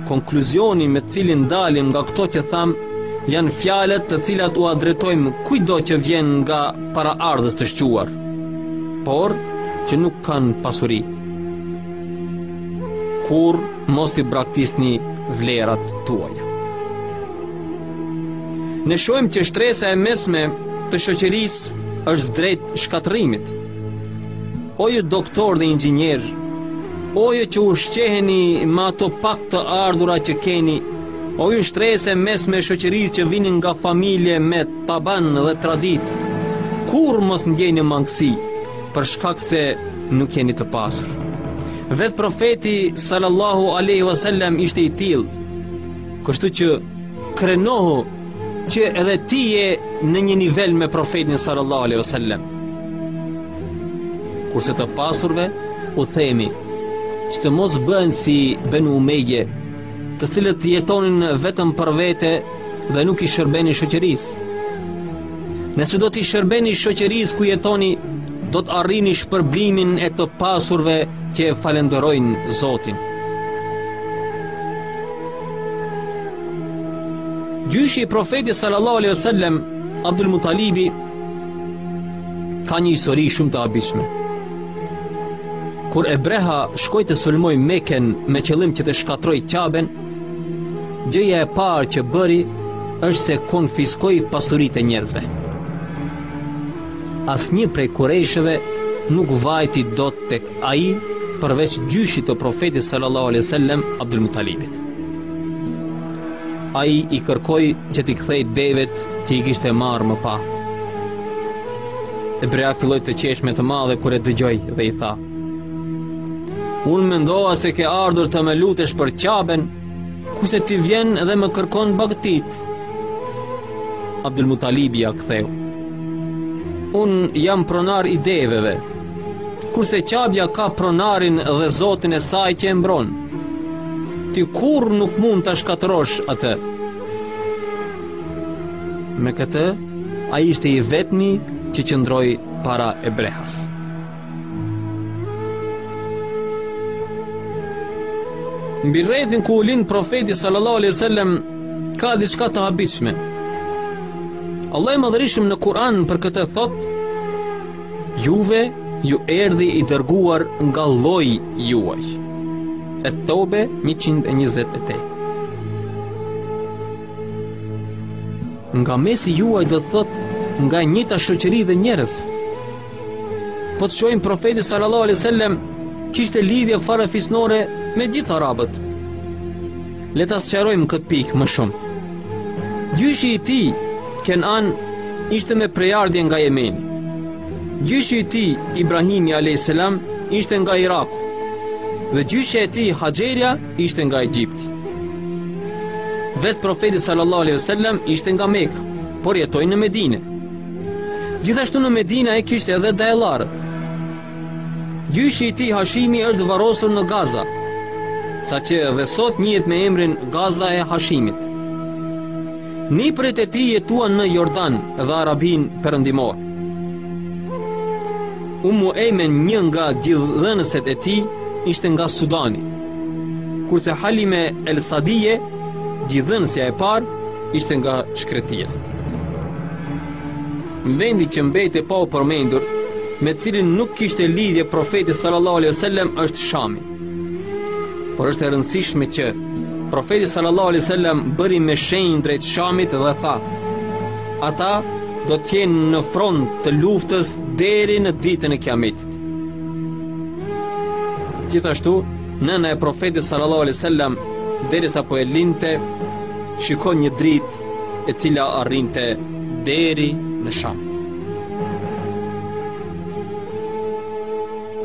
A: Konkluzioni me cilin dalim nga këto që tham janë fjalët të cilat u adretojmë kujdo që vjen nga paraardhës të shquar, por që nuk kanë pasuri. Kur mos i braktisni vlerat tuaja. Ne shohim që shtresa e mesme të shoqërisë është drejt shkatërimit. O ju doktor dhe inxhinier, o ju që ushqeheni me ato pak të ardhura që keni, o ju shtresa e mesme e shoqërisë që vinin nga familje me taban dhe tradit, kur mos ndjeni mangësi për shkak se nuk jeni të pasur. Vetë profeti sallallahu alaihi wasallam ishte i tillë, kështu që krenohu që edhe ti je në një nivel me profetin sallallahu alaihi wasallam. Kurse të pasurve u themi që të mos bëhen si Benu Umeje, të cilët jetonin vetëm për vete dhe nuk i shërbenin shoqërisë. Nëse do t'i shërbeni shoqërisë ku jetoni, do të arrini shpërblimin e të pasurve që e falenderojnë Zotin. Gjyshi i profetit sallallahu alaihi wasallam, Abdul Muttalibi, ka një histori shumë të habishme. Kur Ebreha shkoi të sulmoj Mekën me qëllim që të shkatroj Qaben, gjëja e parë që bëri është se konfiskoi pasuritë e njerëzve. Asnjë prej kurejshëve nuk vajti dot tek ai përveç gjyshit të profetit sallallahu alaihi wasallam, Abdul Muttalibit. Ai i kërkoi që t'i kthej devet që i kishte marrë më pa. Ebrea filloi të qesh me të madhe kur e dëgjoi dhe i tha: "Unë mendova se ke ardhur të më lutesh për Qaben, kurse ti vjen dhe më kërkon bagtit." Abdul Muttalibi ja ktheu: "Unë jam pronar i deveve, kurse Qabja ka pronarin dhe Zotin e saj që e mbron. Ti kur nuk mund të shkatërosh atë." Me këtë, a ishte i vetmi që qëndroi para Ebrehas. Mbi rrethin ku u lind profeti sallallahu alaihi wasallam ka diçka të habitshme. Allah i Madhërisht në Kur'an për këtë thot: "Juve ju erdhi i dërguar nga lloji juaj." Et-Tobe 128. Nga mesi juaj do thot nga njëjta shoqëri dhe njerëz. Po të shohim profeti sallallahu alaihi wasallam kishte lidhje farefisnore me gjithë arabët. Le ta sqarojmë këtë pikë më shumë. Gjyshi i tij Kenan ishte me prejardhje nga Jemeni. Gjyshi i tij Ibrahimi alayhis salam ishte nga Iraku. Dhe gjyshja e tij Haxheria ishte nga Egjipti. Vetë profeti sallallahu alaihi wasallam ishte nga Mekë, por jetoi në Medinë. Gjithashtu në Medinë ai kishte edhe dajellarët. Gjyshi i tij Hashimi është varrosur në Gaza, saqë edhe sot njihet me emrin Gaza e Hashimit. Nipërit e tij jetuan në Jordan dhe Arabin perëndimor. Ummu Ejmen, një nga gjithdhënëset e tij, ishte nga Sudani, kurse Halime El Sadije, gjithdhënësja e parë, ishte nga Shkretia. Vendi që mbeti pa u përmendur, me cilin nuk kishte lidhje profeti sallallahu alaihi wasallam, është Shami. Por është e rëndësishme që Profeti sallallahu alaihi wasallam bëri me shenjë drejt Shamit dhe tha: ata do të jenë në front të luftës deri në ditën e Kiametit. Gjithashtu, nëna e profetit sallallahu alaihi wasallam derisa po e linte, shikon një dritë e cila arrinte deri në Sham.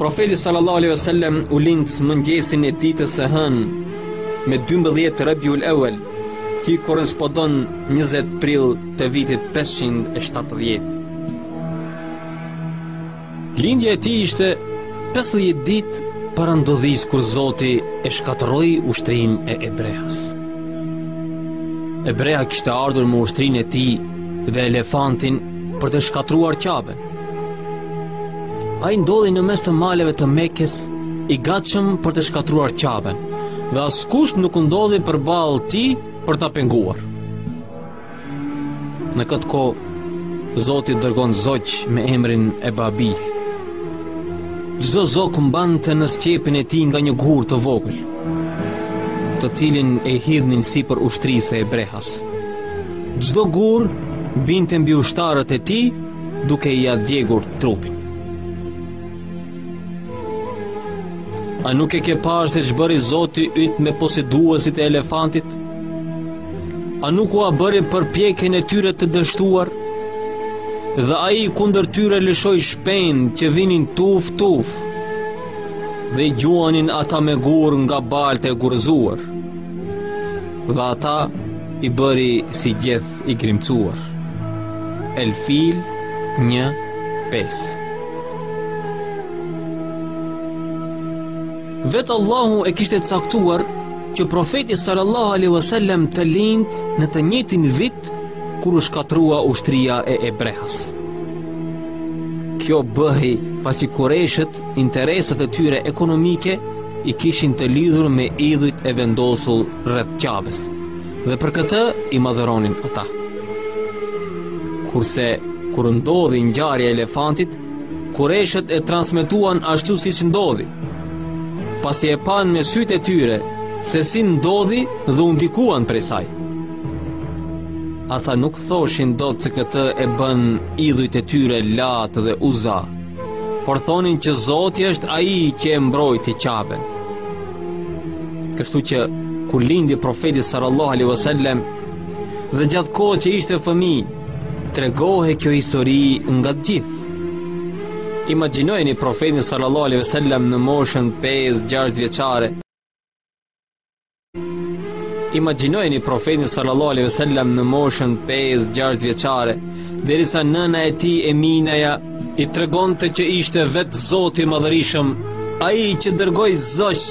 A: Profeti sallallahu alaihi wasallam u lind mëngjesin e ditës së hënë me 12 Rabiul Awal, që korrespondon 20 prill të vitit 570. Lindja e tij ishte 50 ditë para ndodhisë kur Zoti e shkatërroi ushtrinë e Ebrehas. Ebreha kishte ardhur me ushtrinë e tij dhe elefantin për të shkatruar Ka'ben. Ai ndodhi në mes të maleve të Mekës, i gatshëm për të shkatruar Ka'ben, dhe askush nuk ndodhi përballë tij për ta penguar. Në këtë kohë, Zoti dërgon zogj me emrin e Babil. Çdo zog mbante në sqepin e tij nga një gur të vogël, të cilin e hidhnin sipër ushtrisë e Ebrehas. Çdo gur binte mbi ushtarët e tij duke i djegur trupin. A nuk e ke parë se ç'bëri Zoti yt me poseduesit e elefantit? A nuk u bëri përpjekjen e tyre të dështuar? Dhe ai kundër tyre lëshoi shpend që vinin tuf dhe i gjuanin ata me gur nga baltë e gurëzuar. Dhe ata i bëri si gjeth i grimcuar. El-Fil 1:5. Vetë Allahu e kishte caktuar që profeti sallallahu alaihi wasallam të lindë në të njëjtin vit kur u shkatrua ushtria e Ebrehas. Kjo bëhej pasi Kureshët interesat e tyre ekonomike i kishin të lidhur me idhujt e vendosur rreth Ka'bes, dhe për këtë i madhëronin ata. Kurse kur ndodhi ngjarja e elefantit, Kureshët e transmetuan ashtu siç ndodhi, pasi e pan me sytë e tyre se si ndodhi dhe u ndikuan prej saj. Ata nuk thoshin dot se këtë e bën idhujt e tyre Lat dhe Uza, por thonin që Zoti është ai që e mbrojti Ka'ben. Kështu që kur lindi profeti sallallahu alaihi wasallam dhe gjatë kohës që ishte fëmijë, tregohej kjo histori nga të gjithë. Imagjinojeni profetin sallallahu alaihi wasallam në moshën 5-6 vjeçare. Imagjinojeni profetin sallallahu alaihi wasallam në moshën 5-6 vjeçare, derisa nëna e tij Eminaja i tregonte që ishte vetë Zoti i Madhërisëm, ai që dërgoi zogj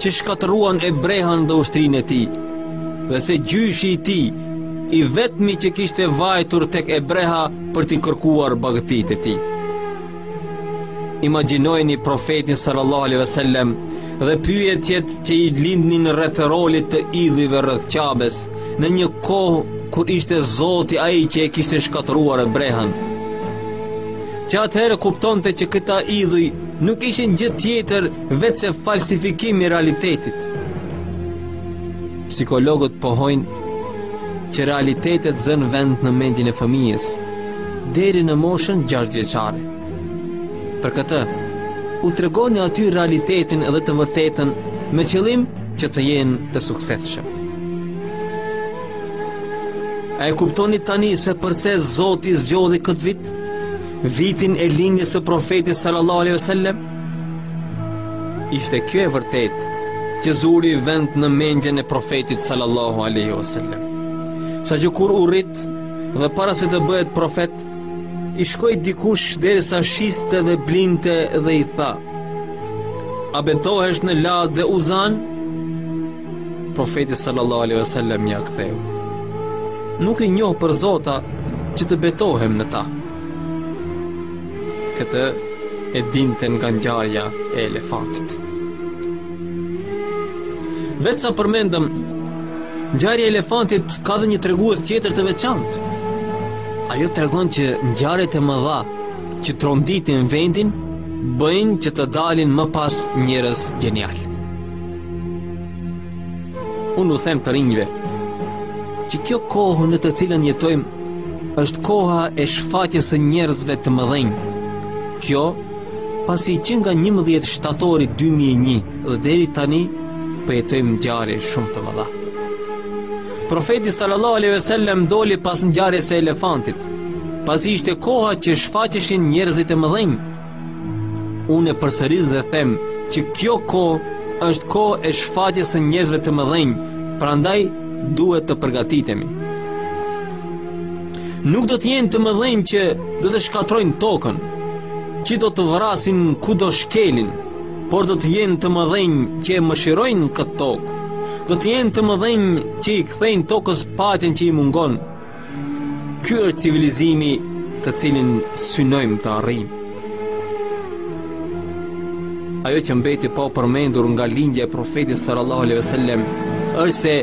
A: që shkatëruan Ebrehan dhe ushtrinë e tij, dhe se gjyshi i tij i vetmi që kishte vajtur tek Ebreha për t'i kërkuar bagëtitë e tij. Imagjinojeni profetin sallallahu alaihi wasallam dhe pyetjet që i lindnin rreth rolit të idhujve rreth Ka'bes, në një kohë kur ishte Zoti ai që e kishte shkatëruar Ebrehan. Që atëherë kuptonte që këta idhuj nuk ishin gjë tjetër veç se falsifikim i realitetit. Psikologët pohojnë që realitetet zënë vend në mendjen e fëmijës deri në moshën 6 vjeçare. Për këtë, u tregoni aty realitetin edhe të vërtetën me qëllim që të jenë të suksesshëm. A e kuptoni tani se përse Zoti zgjodhi këtë vit, vitin e lindjes së profetit sallallahu alaihi wasallam? Ishte kjo e vërtet që zuri vend në mendjen e profetit sallallahu alaihi wasallam. Sa që kur u rrit dhe para se të bëhet profet, i shkoi dikush derisa shiste dhe blinte dhe i tha: a betohesh në Lat dhe Uzan? Profeti sallallahu alaihi wasallam ja ktheu: nuk i njoh për zota që të betohem në ta. Këtë e dinte nga ngjarja e elefantit. Vetë sa përmendëm, ngjarja e elefantit ka dhe një tregues tjetër të veçantë. Ajo tregon që ngjarjet e mëdha që tronditin vendin bëjnë që të dalin më pas njerëz gjenial. unë u them të rinjve që kjo kohë në të cilën jetojmë është koha e shfatjes së njerëzve të mëdhenj. Kjo pasi që nga 11 shtatori 2001 dhe deri tani po jetojmë ngjarje shumë të mëdha. Profeti sallallahu alejhi ve sellem doli pas ngjarjes së elefantit, pasi ishte koha që shfaqeshin njerëzit e mëdhenj. Unë përsëris dhe them që kjo kohë është kohë e shfaqjes së njerëzve të mëdhenj, prandaj duhet të përgatitemi. Nuk do të jenë të mëdhenj që do të shkatrojnë tokën, që do të vrasin kudo shkelin, por do të jenë të mëdhenj që e mëshirojnë këtë tokë. Do të jenë të mëdhenj që i kthejnë tokës paqen që i mungon. Ky është civilizimi të cilin synojmë të arrijmë. Ajo që mbeti pa përmendur nga lindja e profetit sallallahu alejhi ve sellem është se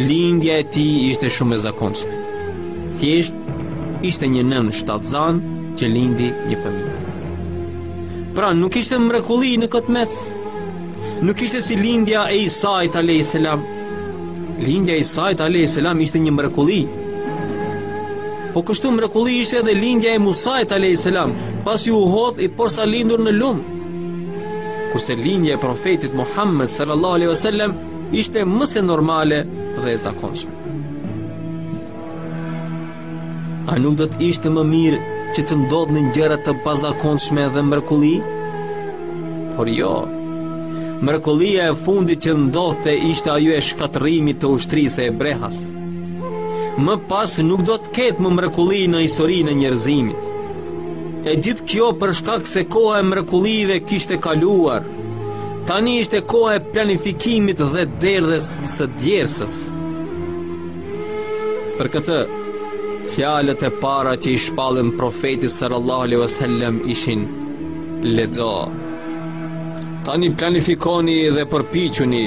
A: lindja e tij ishte shumë e zakonshme. Thjesht ishte një nën shtatzan që lindi një fëmijë. Pra nuk ishte mrekulli në këtë mes. Nuk ishte si lindja e Isait alayhis salam. Lindja e Isait alayhis salam ishte një mrekulli. Po kështu mrekulli ishte edhe lindja e Musait alayhis salam, pasi u hodh i porsa lindur në lum. Kurse lindja e profetit Muhammed sallallahu alaihi wasallam ishte më se normale dhe e zakonshme. A nuk do të ishte më mirë që të ndodhnin gjëra të pazakonshme dhe mrekulli? Por jo. Mrekullia e fundit që ndodhte ishte ajo e shkatërimit të ushtrisë e Brehas. Më pas nuk do të ketë më mrekulli në historinë e njerëzimit. E gjithë kjo për shkak se koha e mrekullive kishte kaluar. Tani ishte koha e planifikimit dhe derdhjes së djersës. Për këtë, fjalët e para që i shpallën profetit sallallahu alejhi wasallam ishin: lexo. Tani planifikoni dhe përpiquni,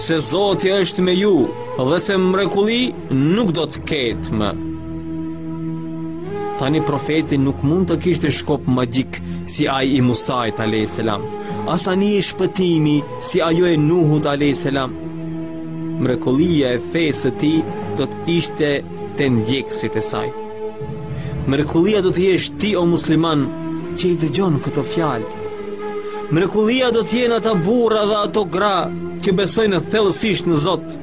A: se Zoti është me ju dhe se mrekulli nuk do të ketë më. Tani profeti nuk mund të kishte shkop magjik si ai i Musait alayhis salam, as ani i shpëtimi si ajo e Nuhut alayhis salam. Mrekullia e fesë së tij do të ishte te ndjekësit e saj. Mrekullia do të jesh ti o musliman që i dëgjon këto fjalë. Mrekullia do të jenë ata burra dhe ato gra që besojnë thellësisht në Zot,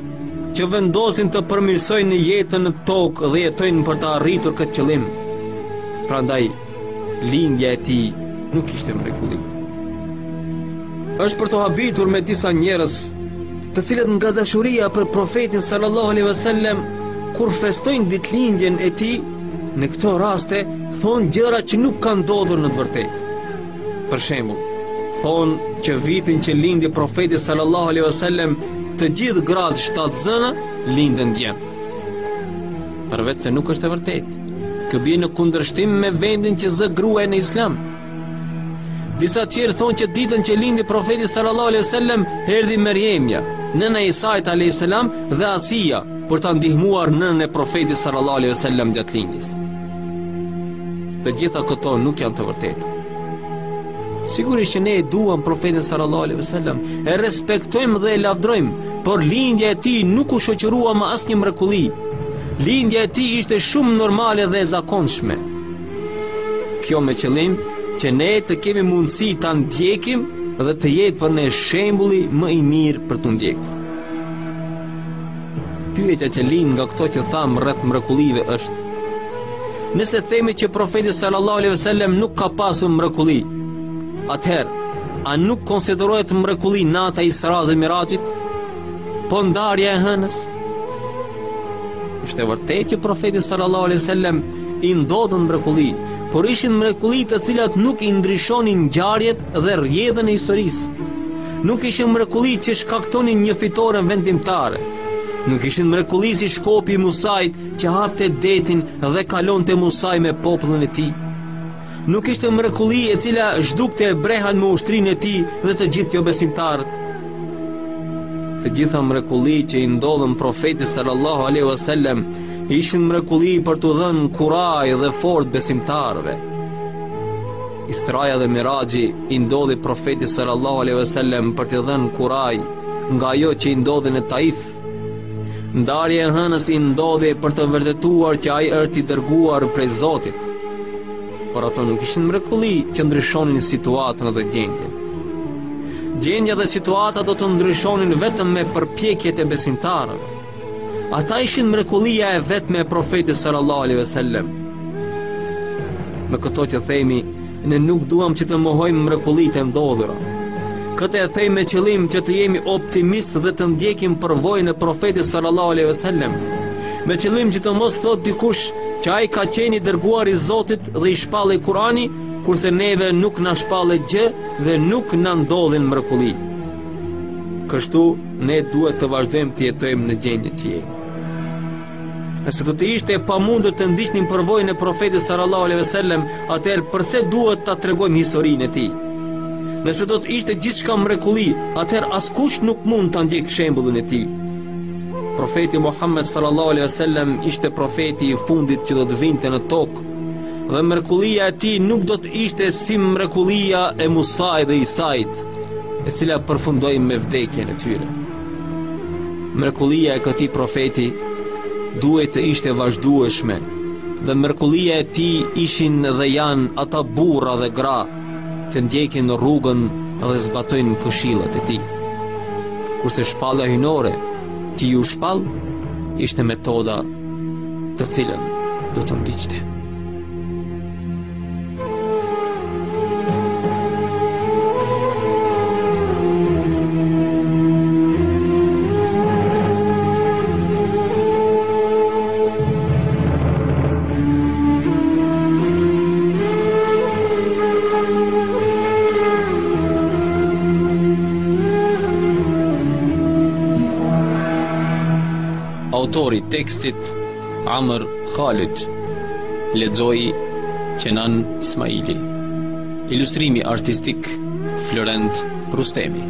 A: që vendosin të përmirësojnë jetën në tokë dhe jetojnë për të arritur këtë qëllim. Prandaj, lindja e tij nuk ishte mrekulli. Është për të habitur me disa njerëz, të cilët nga dashuria për profetin sallallahu alejhi wasallam, kur festojnë ditëlindjen e tij, në këto raste thonë gjëra që nuk kanë ndodhur në të vërtetë. Për shembull, thonë që vitin që lindi profeti sallallahu alejhi wasallam, të gjithë gratë shtatzëna lindën djem. Përveç se nuk është e vërtetë. Kjo bie në kundërshtim me vendin që zë gruaja në Islam. Disa tjerë thonë që ditën që lindi profeti sallallahu alejhi wasallam erdhi Meriemja, nëna e Isait alayhis salam, dhe Asia për ta ndihmuar nënën e profetit sallallahu alejhi wasallam gjatë lindjes. Të gjitha këto nuk janë të vërteta. Sigurisht që ne e duam profetin sallallahu alejhi wasallam, e respektojmë dhe e lavdrojmë, por lindja e tij nuk u shoqërua me asnjë mrekulli. Lindja e tij ishte shumë normale dhe e zakonshme. Kjo me qëllim që ne të kemi mundësi ta ndjekim dhe të jetë për ne shembulli më i mirë për të ndjekur. Pyetja që lind nga këto që tham rreth mrekullive është: nëse themi që profeti sallallahu alejhi wasallam nuk ka pasur mrekulli, atëherë a nuk konsiderohet mrekulli nata e Isra dhe Mirajit, po ndarja e hënës? Ishte vërtet që profeti sallallahu alejhi wasallam i ndodhen mrekulli, por ishin mrekulli të cilat nuk i ndryshonin ngjarjet dhe rrjedhën e historisë. Nuk ishin mrekulli që shkaktonin një fitore vendimtare. Nuk ishin mrekulli si shkopi i Musait që hapte detin dhe kalonte Musai me popullin e tij. Nuk ishte mrekulli e cila zhdukte Brehan me ushtrinë e tij dhe të gjithë jobesimtarët. Të gjitha mrekulli që i ndodhen profetit sallallahu alejhi wasallam ishin mrekulli për t'u dhënë kuraj dhe fort besimtarëve. Israja dhe Miraxhi i ndodhi profetit sallallahu alejhi wasallam për t'i dhënë kuraj nga ajo që i ndodhi në Taif. Ndarja e hënës i ndodhi për të vërtetuar që ai është i dërguar prej Zotit. Por ato nuk ishin mrekulli që ndryshonin situatën dhe gjendjen. Gjendja dhe situata do të ndryshonin vetëm me përpjekjet e besimtarëve. Ata ishin mrekullia e vetme e profetit sallallahu alaihi wasallam. Me këto që themi, ne nuk duam që të mohojmë mrekullitë e ndodhura. Këtë e themi me qëllim që të jemi optimistë dhe të ndjekim përvojën e profetit sallallahu alaihi wasallam, me qëllim që të mos thot dikush që ai ka qenë i dërguar i Zotit dhe i shpallej Kurani, kurse neve nuk na shpallej gjë dhe nuk na ndodhin mrekulli. Kështu ne duhet të vazhdojmë të jetojmë në gjendje që jemi. Nëse do të ishte e pamundur të ndiqnim përvojën e profetit sallallahu alaihi wasallam, atëherë pse duhet ta tregojmë historinë e tij? Nëse do të ishte gjithçka mrekulli, atëherë askush nuk mund ta ndjek shembullin e tij. Profeti Muhammed sallallahu alaihi wasallam ishte profeti i fundit që do të vinte në tokë, dhe mrekullia e tij nuk do të ishte si mrekullia e Musait dhe Isait, e cila përfundoi me vdekjen e tyre. Mrekullia e këtij profeti duhet të ishte vazhdueshme, dhe mrekullia e tij ishin dhe janë ata burra dhe gra që ndjekin rrugën dhe zbatojnë këshillat e tij. Kurse shpallja hyjnore që ju shpall ishte metoda të cilën do të ndiqte. Autori tekstit Amr Khalid, lexoi Kenan Ismaili, ilustrimi artistik Florent Rustemi.